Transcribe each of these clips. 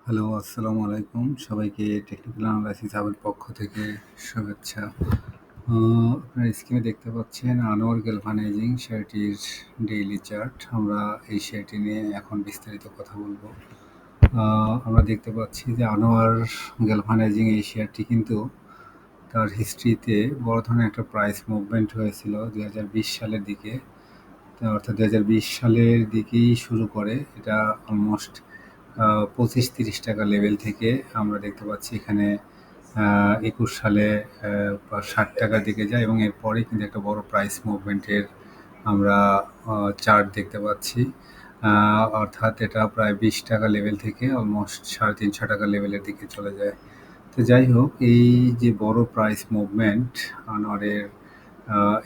Hello, আসসালামু আলাইকুম। সবাইকে টেকনিক্যাল অ্যানালাইসিস হাবের পক্ষ থেকে শুভেচ্ছা। আপনারা স্ক্রিনে দেখতে পাচ্ছেন আনোয়ার গ্যালভানাইজিং শেয়ারটির ডেইলি চার্ট। আমরা এই শেয়ারটি নিয়ে এখন বিস্তারিত কথা বলবো। আমরা দেখতে পাচ্ছি যে আনোয়ার গ্যালভানাইজিং এই শেয়ারটি কিন্তু তার হিস্ট্রিতে বড় ধরনের একটা প্রাইস মুভমেন্ট হয়েছিল 2020 সালের দিকে। অর্থাৎ 2020 সালের দিকেই শুরু করে এটা অলমোস্ট 25-30 টাকা লেভেল থেকে আমরা দেখতে পাচ্ছি এখানে 21 সালে 60 টাকার দিকে যায় এবং এরপরে কিন্তু একটা বড় প্রাইস মুভমেন্টের আমরা চার্ট দেখতে পাচ্ছি। অর্থাৎ এটা প্রায় 20 টাকা লেভেল থেকে অলমোস্ট 350 টাকা লেভেলের দিকে চলে যায়। তো যাই হোক, এই যে বড় প্রাইস মুভমেন্ট আনোয়ারের,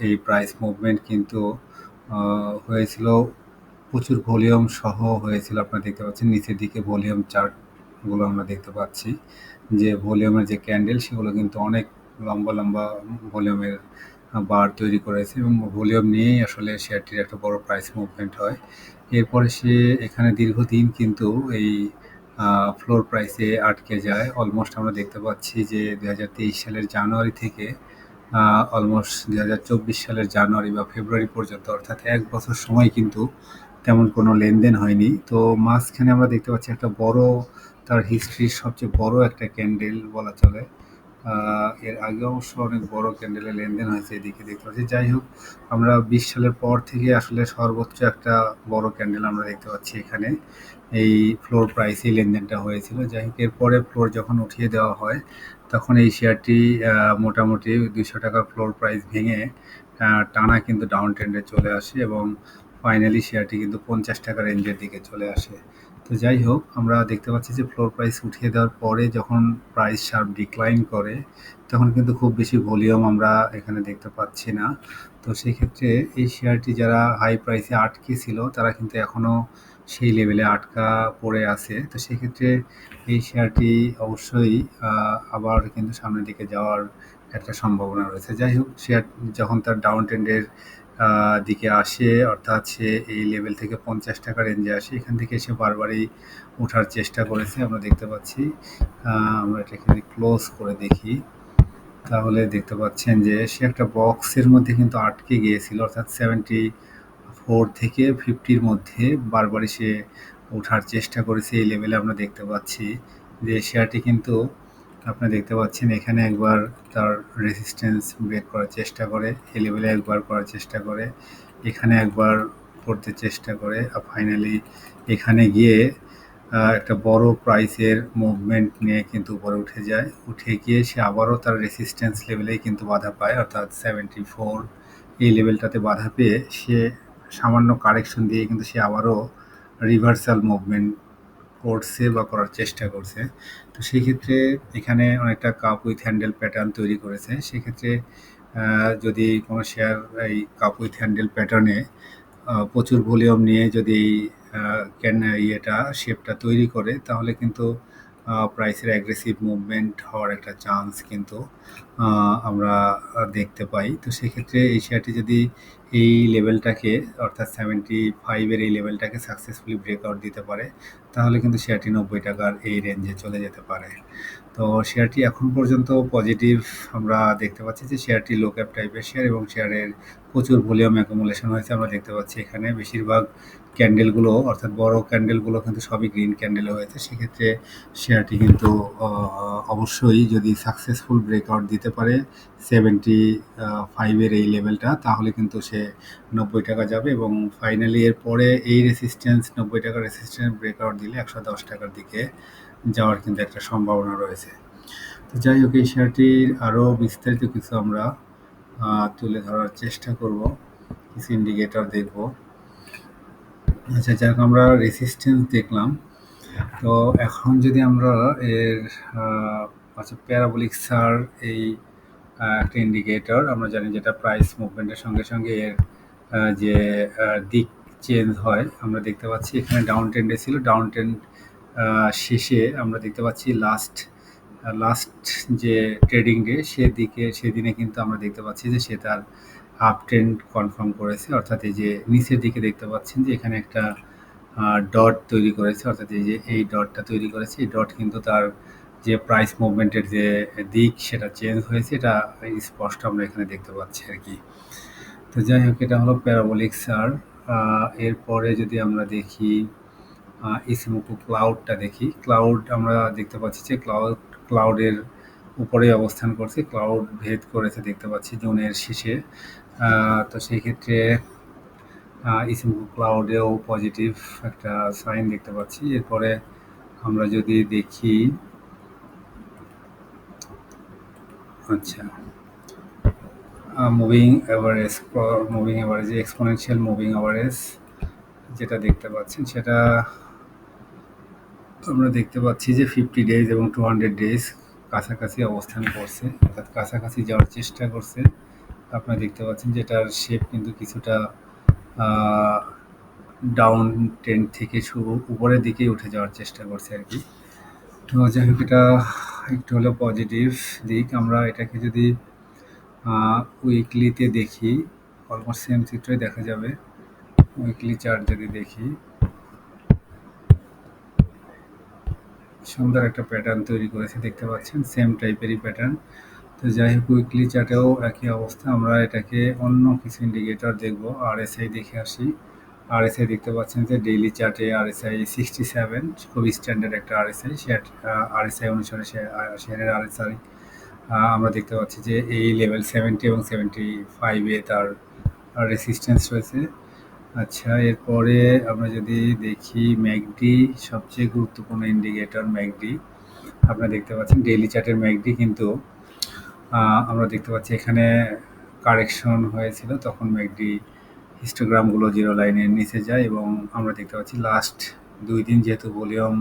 এই প্রাইস মুভমেন্ট কিন্তু হয়েছিল প্রচুর ভলিউম সহ হয়েছিল। আপনারা দেখতে পাচ্ছেন নিচের দিকে ভলিউম চার্টগুলো আমরা দেখতে পাচ্ছি যে ভলিউমের যে ক্যান্ডেল সেগুলো কিন্তু অনেক লম্বা লম্বা ভলিউমের বার তৈরি করেছে এবং ভলিউম নিয়েই আসলে শেয়ারটির একটা বড় প্রাইস মুভমেন্ট হয়। এরপরে সে এখানে দীর্ঘদিন কিন্তু এই ফ্লোর প্রাইসে আটকে যায়। অলমোস্ট আমরা দেখতে পাচ্ছি যে 2023 সালের জানুয়ারি থেকে অলমোস্ট 2024 সালের জানুয়ারি বা ফেব্রুয়ারি পর্যন্ত, অর্থাৎ 1 বছর সময় কিন্তু তেমন কোনো লেনদেন হয়নি। তো মাঝখানে আমরা দেখতে পাচ্ছি একটা বড়, তার হিস্ট্রির সবচেয়ে বড় একটা ক্যান্ডেল বলা চলে। এর আগে অবশ্য অনেক বড় ক্যান্ডেলের লেনদেন হয়েছে, এদিকে দেখতে পাচ্ছি। যাই হোক, আমরা 20 সালের পর থেকে আসলে সর্বোচ্চ একটা বড় ক্যান্ডেল আমরা দেখতে পাচ্ছি এখানে। এই ফ্লোর প্রাইসেই লেনদেনটা হয়েছিল। যাই হোক, এরপরে ফ্লোর যখন উঠিয়ে দেওয়া হয় তখন এই শেয়ারটি মোটামুটি 200 টাকার ফ্লোর প্রাইস ভেঙে টানা কিন্তু ডাউন ট্রেন্ডে চলে আসে এবং ফাইনালি শেয়ারটি কিন্তু 50 টাকা রেঞ্জের দিকে চলে আসে। তো যাই হোক, আমরা দেখতে পাচ্ছি যে ফ্লোর প্রাইস উঠিয়ে দেওয়ার পরে যখন প্রাইস শার্প ডিক্লাইন করে তখন কিন্তু খুব বেশি ভলিউম আমরা এখানে দেখতে পাচ্ছি না। তো সেক্ষেত্রে এই শেয়ারটি যারা হাই প্রাইসে আটকে ছিল তারা কিন্তু এখনও সেই লেভেলে আটকা পড়ে আছে। তো সেক্ষেত্রে এই শেয়ারটি অবশ্যই আবার কিন্তু সামনের দিকে যাওয়ার একটা সম্ভাবনা রয়েছে। যাই হোক, শেয়ার যখন তার ডাউন ট্রেন্ডের দিকে আসে, অর্থাৎ সে এই লেভেল থেকে 50 টাকা রেঞ্জে আসে, এখান থেকে সে বারবারই ওঠার চেষ্টা করেছে আমরা দেখতে পাচ্ছি। আমরা এটাকে যদি ক্লোজ করে দেখি তাহলে দেখতে পাচ্ছেন যে সে একটা বক্সের মধ্যে কিন্তু আটকে গিয়েছিল, অর্থাৎ 74 থেকে 50-র মধ্যে বারবারই সে ওঠার চেষ্টা করেছে। এই লেভেলে আমরা দেখতে পাচ্ছি যে শেয়ারটি কিন্তু আপনারা দেখতে পাচ্ছেন এখানে একবার তার রেজিস্ট্যান্স ব্রেক করার চেষ্টা করে, এই লেভেলে একবার করার চেষ্টা করে, এখানে একবার করতে চেষ্টা করে, আর ফাইনালি এখানে গিয়ে একটা বড় প্রাইসের মুভমেন্ট নিয়ে কিন্তু উপরে উঠে যায়। উঠে গিয়ে সে আবারও তার রেসিস্ট্যান্স লেভেলেই কিন্তু বাধা পায়, অর্থাৎ 74 এই লেভেলটাতে বাধা পেয়ে সে সামান্য কারেকশন দিয়ে কিন্তু সে আবারও রিভার্সাল মুভমেন্ট করছে বা করার চেষ্টা করছে। তো সেক্ষেত্রে এখানে অনেকটা কাপ উইথ হ্যান্ডেল প্যাটার্ন তৈরি করেছে। সেক্ষেত্রে যদি কোনো শেয়ার এই কাপ উইথ হ্যান্ডেল প্যাটার্নে প্রচুর ভলিউম নিয়ে যদি ইয়েটা শেপটা তৈরি করে তাহলে কিন্তু প্রাইসের অ্যাগ্রেসিভ মুভমেন্ট হওয়ার একটা চান্স কিন্তু আমরা দেখতে পাই। তো সেক্ষেত্রে এই শেয়ারটি যদি এই লেভেলটাকে, অর্থাৎ 75-এর এই লেভেলটাকে সাকসেসফুলি ব্রেকআউট দিতে পারে তাহলে কিন্তু শেয়ারটি 90 টাকার এই রেঞ্জে চলে যেতে পারে। তো শেয়ারটি এখন পর্যন্ত পজিটিভ আমরা দেখতে পাচ্ছি যে শেয়ারটি লো ক্যাপ টাইপের শেয়ার এবং শেয়ারের প্রচুর ভলিউম অ্যাকুমুলেশন হয়েছে আমরা দেখতে পাচ্ছি এখানে। বেশিরভাগ ক্যান্ডেলগুলো, অর্থাৎ বড় ক্যান্ডেলগুলো কিন্তু সবই গ্রিন ক্যান্ডেলে হয়েছে। সেক্ষেত্রে শেয়ারটি কিন্তু অবশ্যই যদি সাকসেসফুল ব্রেকআউট দিতে পারে 75-এর এই লেভেলটা তাহলে কিন্তু সে 90 টাকা যাবে এবং ফাইনালি এরপরে এই রেসিস্ট্যান্স 90 টাকার রেসিস্ট্যান্স ব্রেকআউট দিলে 110 টাকার দিকে যাওয়ার কিন্তু একটা সম্ভাবনা রয়েছে। তো যাই হোক, এই শেয়ারটির আরও বিস্তারিত কিছু আমরা তুলে ধরার চেষ্টা করব, কিছু ইন্ডিকেটর দেখব। আচ্ছা, যাক আমরা রেসিস্ট্যান্স দেখলাম। তো এখন যদি আমরা এর আচ্ছা প্যারাবোলিক সার এই একটা ইন্ডিকেটর আমরা জানি যেটা প্রাইস মুভমেন্টের সঙ্গে সঙ্গে এর যে দিক চেঞ্জ হয় আমরা দেখতে পাচ্ছি এখানে ডাউন ট্রেন্ডে ছিল। ডাউন ট্রেন্ড শেষে আমরা দেখতে পাচ্ছি লাস্ট যে ট্রেডিং ডে সেদিনে কিন্তু আমরা দেখতে পাচ্ছি যে সে তার আপ ট্রেন্ড কনফার্ম করেছে, অর্থাৎ এই যে নিচের দিকে দেখতে পাচ্ছেন যে এখানে একটা ডট তৈরি করেছে, অর্থাৎ এই যে এই ডটটা তৈরি করেছে, এই ডট কিন্তু তার যে প্রাইস মুভমেন্টের যে দিক সেটা চেঞ্জ হয়েছে, এটা স্পষ্ট আমরা এখানে দেখতে পাচ্ছি আর কি। তো যাই হোক, এটা হলো প্যারাবোলিক সার। এরপরে যদি আমরা দেখি ইসিমোকু ক্লাউডটা দেখি, ক্লাউড আমরা দেখতে পাচ্ছি যে ক্লাউডের উপরে অবস্থান করছে, ক্লাউড ভেদ করেছে দেখতে পাচ্ছি জুনের শেষে। তো সেই ক্ষেত্রে ইসিমোকু ক্লাউডেও পজিটিভ একটা সাইন দেখতে পাচ্ছি। এরপরে আমরা যদি দেখি, আচ্ছা, moving average exponential moving average যেটা দেখতে পাচ্ছেন, সেটা আমরা দেখতে পাচ্ছি যে 50 ডেজ এবং 200 ডেজ কাছাকাছি অবস্থান করছে, অর্থাৎ কাছাকাছি যাওয়ার চেষ্টা করছে। আপনারা দেখতে পাচ্ছেন যে এটার শেপ কিন্তু কিছুটা ডাউন ট্রেন্ড থেকে শুরু উপরের দিকে উঠে যাওয়ার চেষ্টা করছে আর কি। তো যাই হোক, এটা একটু হলেও পজিটিভ দিক। আমরা এটাকে যদি উইকলিতে দেখি, অলমোস্ট সেম চিত্রই দেখা যাবে। উইকলি চার্ট যদি দেখি, সুন্দর একটা প্যাটার্ন তৈরি করেছে দেখতে পাচ্ছেন, সেম টাইপেরই প্যাটার্ন। তো যাই হোক, উইকলি চার্টেও একই অবস্থা। আমরা এটাকে অন্য কিছু ইন্ডিকেটর দেখব, আরএসআই দেখে আসি। আরএসআই দেখতে পাচ্ছেন যে ডেইলি চার্টে আরএসআই 67, খুবই স্ট্যান্ডার্ড একটা আরএসআই। আরএসআই অনুসারে শেয়ারের আরএসআই আমরা দেখতে পাচ্ছি যে এই লেভেল 70 এবং 75-এ তার রেসিস্ট্যান্স রয়েছে। আচ্ছা, এরপরে আমরা যদি দেখি ম্যাকডি, সবচেয়ে গুরুত্বপূর্ণ ইন্ডিকেটর ম্যাকডি। আপনারা দেখতে পাচ্ছেন ডেইলি চার্টের ম্যাকডি কিন্তু আমরা দেখতে পাচ্ছি এখানে কারেকশন হয়েছিল, তখন ম্যাকডি হিস্টোগ্রামগুলো জিরো লাইনের নিচে যায় এবং আমরা দেখতে পাচ্ছি লাস্ট 2 দিন যেহেতু ভলিউম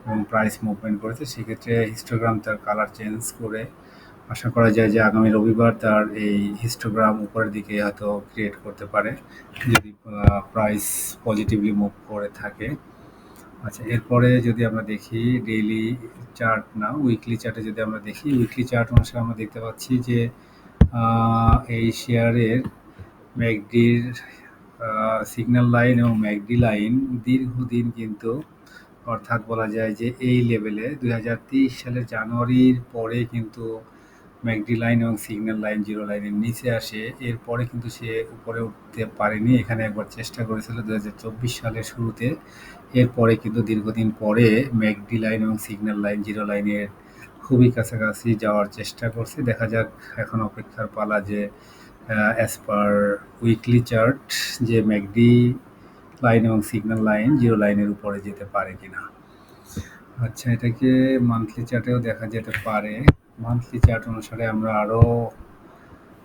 এবং প্রাইস মুভমেন্ট করেছে, সেক্ষেত্রে হিস্টোগ্রাম তার কালার চেঞ্জ করে আশা করা যায় যে আগামী রবিবার তার এই হিস্টোগ্রাম উপরের দিকে হয়তো ক্রিয়েট করতে পারে যদি প্রাইস পজিটিভলি মুভ করে থাকে। আচ্ছা, এরপরে যদি আমরা দেখি ডেইলি চার্ট না, উইকলি চার্টে যদি আমরা দেখি, উইকলি চার্ট অনুসারে আমরা দেখতে পাচ্ছি যে এই শেয়ারের ম্যাকডির সিগন্যাল লাইন এবং ম্যাকডি লাইন দীর্ঘদিন কিন্তু, অর্থাৎ বলা যায় যে এই লেভেলে 2023 সালের জানুয়ারির পরে কিন্তু ম্যাকডি লাইন এবং সিগন্যাল লাইন জিরো লাইনের নিচে আসে। এরপরে কিন্তু সে উপরে উঠতে পারেনি, এখানে একবার চেষ্টা করেছিল 2024 সালের শুরুতে। এরপরে কিন্তু দীর্ঘদিন পরে ম্যাকডি লাইন এবং সিগন্যাল লাইন জিরো লাইনের খুবই কাছাকাছি যাওয়ার চেষ্টা করছে। দেখা যাক, এখন অপেক্ষার পালা যে অ্যাজ পার উইকলি চার্ট যে ম্যাকডি লাইন এবং সিগন্যাল লাইন জিরো লাইনের উপরে যেতে পারে কিনা। আচ্ছা, এটাকে মান্থলি চার্টেও দেখা যেতে পারে। মান্থলি চার্ট অনুসারে আমরা আরও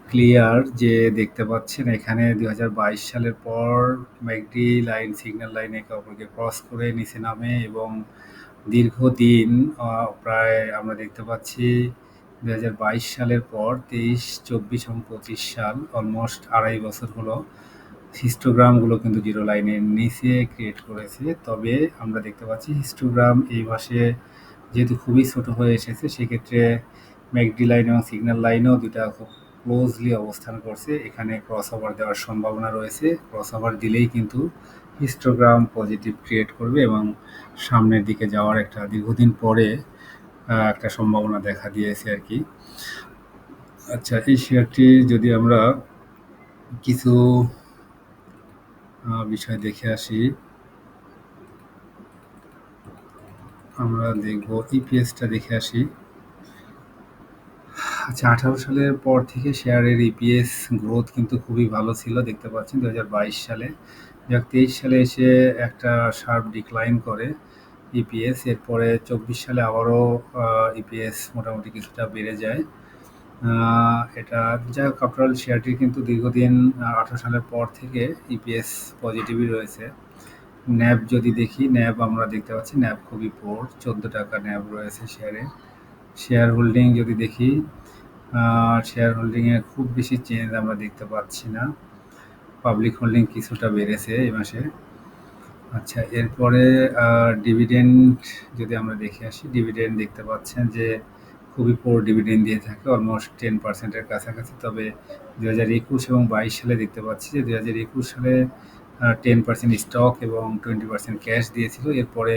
ক্লিয়ার যে দেখতে পাচ্ছেন এখানে 2022 সালের পর ম্যাকডি লাইন সিগন্যাল লাইন একে অপরকে ক্রস করে নিচে নামে এবং দীর্ঘদিন প্রায় আমরা দেখতে পাচ্ছি 2022 সালের পর 23, 24 এবং 25 সাল, অলমোস্ট 2.5 বছর হলো হিস্টোগ্রামগুলো কিন্তু জিরো লাইনের নিচে ক্রিয়েট করেছে। তবে আমরা দেখতে পাচ্ছি হিস্টোগ্রাম এই মাসে যেহেতু খুবই ছোট হয়ে এসেছে, সেক্ষেত্রে ম্যাকডি লাইন এবং সিগন্যাল লাইনও দুটা খুব ক্লোজলি অবস্থান করছে। এখানে ক্রস ওভার দেওয়ার সম্ভাবনা রয়েছে। ক্রস ওভার দিলেই কিন্তু হিস্টোগ্রাম পজিটিভ ক্রিয়েট করবে এবং সামনের দিকে যাওয়ার একটা দীর্ঘদিন পরে একটা সম্ভাবনা দেখা দিয়েছে আর কি। আচ্ছা, এই শেয়ারটি যদি আমরা কিছু বিষয় দেখে আসি, আমরা দেখব ইপিএসটা দেখে আসি। আচ্ছা, 18 সালের পর থেকে শেয়ারের ইপিএস গ্রোথ কিন্তু খুবই ভালো ছিল দেখতে পাচ্ছেন 2022 সালে। 2023 সালে এসে একটা শার্প ডিক্লাইন করে ইপিএস, এরপরে 24 সালে আবারও ইপিএস মোটামুটি কিছুটা বেড়ে যায়। এটা যাই হোক, আফটারঅল শেয়ারটি কিন্তু দীর্ঘদিন 18 সালের পর থেকে ইপিএস পজিটিভই রয়েছে। ন্যাব যদি দেখি, ন্যাব আমরা দেখতে পাচ্ছি ন্যাব খুবই পোর, 14 টাকা ন্যাব রয়েছে শেয়ারে। শেয়ার হোল্ডিং যদি দেখি, শেয়ার হোল্ডিংয়ে খুব বেশি চেঞ্জ আমরা দেখতে পাচ্ছি না। পাবলিক হোল্ডিং কিছুটা বেড়েছে এই মাসে। আচ্ছা, এরপরে ডিভিডেন্ড যদি আমরা দেখে আসি, ডিভিডেন্ড দেখতে পাচ্ছেন যে খুবই পোর ডিভিডেন্ড দিয়ে থাকে, অলমোস্ট 10%-এর কাছাকাছি। তবে 2021 এবং 22 সালে দেখতে পাচ্ছি যে 2021 সালে 10% স্টক এবং 20% ক্যাশ দিয়েছিল। এরপরে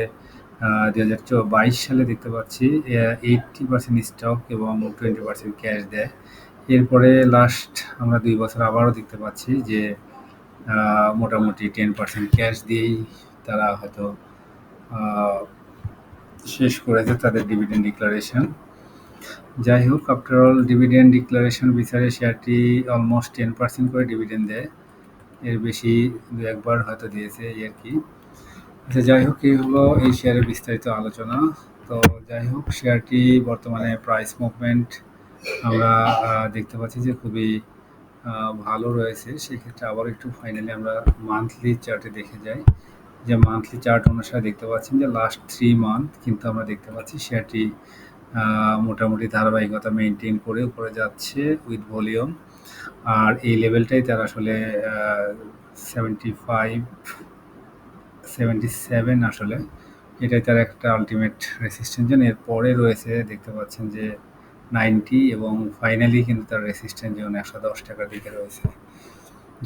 2022 সালে দেখতে পাচ্ছি 80% স্টক এবং 20% ক্যাশ দেয়। এরপরে লাস্ট আমরা 2 বছর আবারও দেখতে পাচ্ছি যে মোটামুটি 10% ক্যাশ দিয়েই তারা হয়তো শেষ করেছে তাদের ডিভিডেন্ড ডিক্লারেশন। যাই হোক, আফটার অল ডিভিডেন্ড ডিক্লারেশন বিচারে শেয়ারটি অলমোস্ট 10% করে ডিভিডেন্ড দেয়। এর বেশি দু একবার হয়তো দিয়েছে এই আর কি। আচ্ছা, যাই হোক, এই হলো এই শেয়ারের বিস্তারিত আলোচনা। তো যাই হোক, শেয়ারটি বর্তমানে প্রাইস মুভমেন্ট আমরা দেখতে পাচ্ছি যে খুবই ভালো রয়েছে। সেক্ষেত্রে আবার একটু ফাইনালি আমরা মান্থলি চার্টে দেখে যাই। যে মান্থলি চার্ট অনুসারে দেখতে পাচ্ছেন যে লাস্ট 3 মান্থ কিন্তু আমরা দেখতে পাচ্ছি শেয়ারটি মোটামুটি ধারাবাহিকতা মেনটেন করে উপরে যাচ্ছে উইথ ভলিউম। আর এই লেভেলটাই তার আসলে 77 আসলে এটাই তার একটা আলটিমেট রেসিস্ট্যান্স জোন। এরপরে রয়েছে দেখতে পাচ্ছেন যে 90 এবং ফাইনালি কিন্তু তার রেসিস্ট্যান্স জোন 110 টাকার দিকে রয়েছে।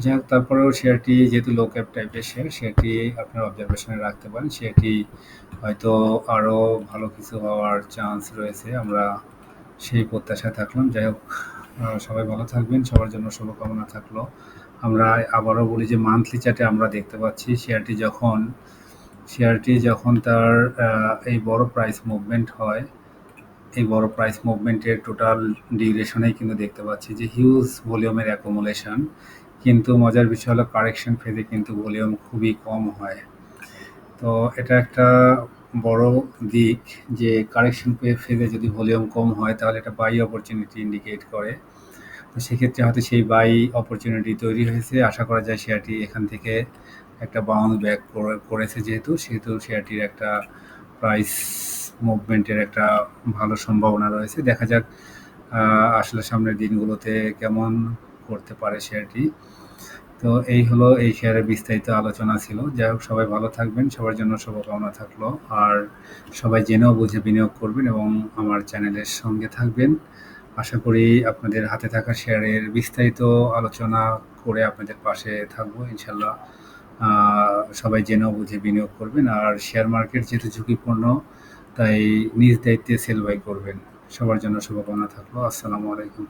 যাই হোক, তারপরেও শেয়ারটি যেহেতু লো ক্যাপ টাইপের শেয়ার, শেয়ারটি আপনার অবজারভেশনে রাখতে পারেন। শেয়ারটি হয়তো আরও ভালো কিছু হওয়ার চান্স রয়েছে, আমরা সেই প্রত্যাশায় থাকলাম। যাই হোক, সবাই ভালো থাকবেন, সবার জন্য শুভকামনা থাকলো। আমরা আবারও বলি যে মান্থলি চার্টে আমরা দেখতে পাচ্ছি শেয়ারটি যখন তার এই বড় প্রাইস মুভমেন্ট হয়, এই বড় প্রাইস মুভমেন্টের টোটাল ডিউরেশনেই কিন্তু দেখতে পাচ্ছি যে হিউজ ভলিউমের অ্যাকুমুলেশন। কিন্তু মজার বিষয় হলো কারেকশন ফেজে কিন্তু ভলিউম খুবই কম হয়। তো এটা একটা বড় দিক যে কারেকশন ফেজে যদি ভলিউম কম হয় তাহলে এটা বাই অপরচুনিটি ইন্ডিকেট করে। তো সেক্ষেত্রে হয়তো সেই বাই অপরচুনিটি তৈরি হয়েছে। আশা করা যায় শেয়ারটি এখান থেকে একটা বাউন্স ব্যাক করেছে, যেহেতু শেয়ারটির একটা প্রাইস মুভমেন্টের একটা ভালো সম্ভাবনা রয়েছে। দেখা যাক আসলে সামনের দিনগুলোতে কেমন করতে পারে শেয়ারটি। তো এই হলো এই শেয়ারের বিস্তারিত আলোচনা ছিল। যাই হোক, সবাই ভালো থাকবেন, সবার জন্য শুভকামনা থাকলো। আর সবাই জেনেও বুঝে বিনিয়োগ করবেন এবং আমার চ্যানেলের সঙ্গে থাকবেন। আশা করি আপনাদের হাতে থাকা শেয়ারের বিস্তারিত আলোচনা করে আপনাদের পাশে থাকবো ইনশাল্লাহ। সবাই জেনেও বুঝে বিনিয়োগ করবেন। আর শেয়ার মার্কেট যেহেতু ঝুঁকিপূর্ণ, তাই নিজ দায়িত্বে সেল বাই করবেন। সবার জন্য শুভকামনা থাকলো। আসসালামু আলাইকুম।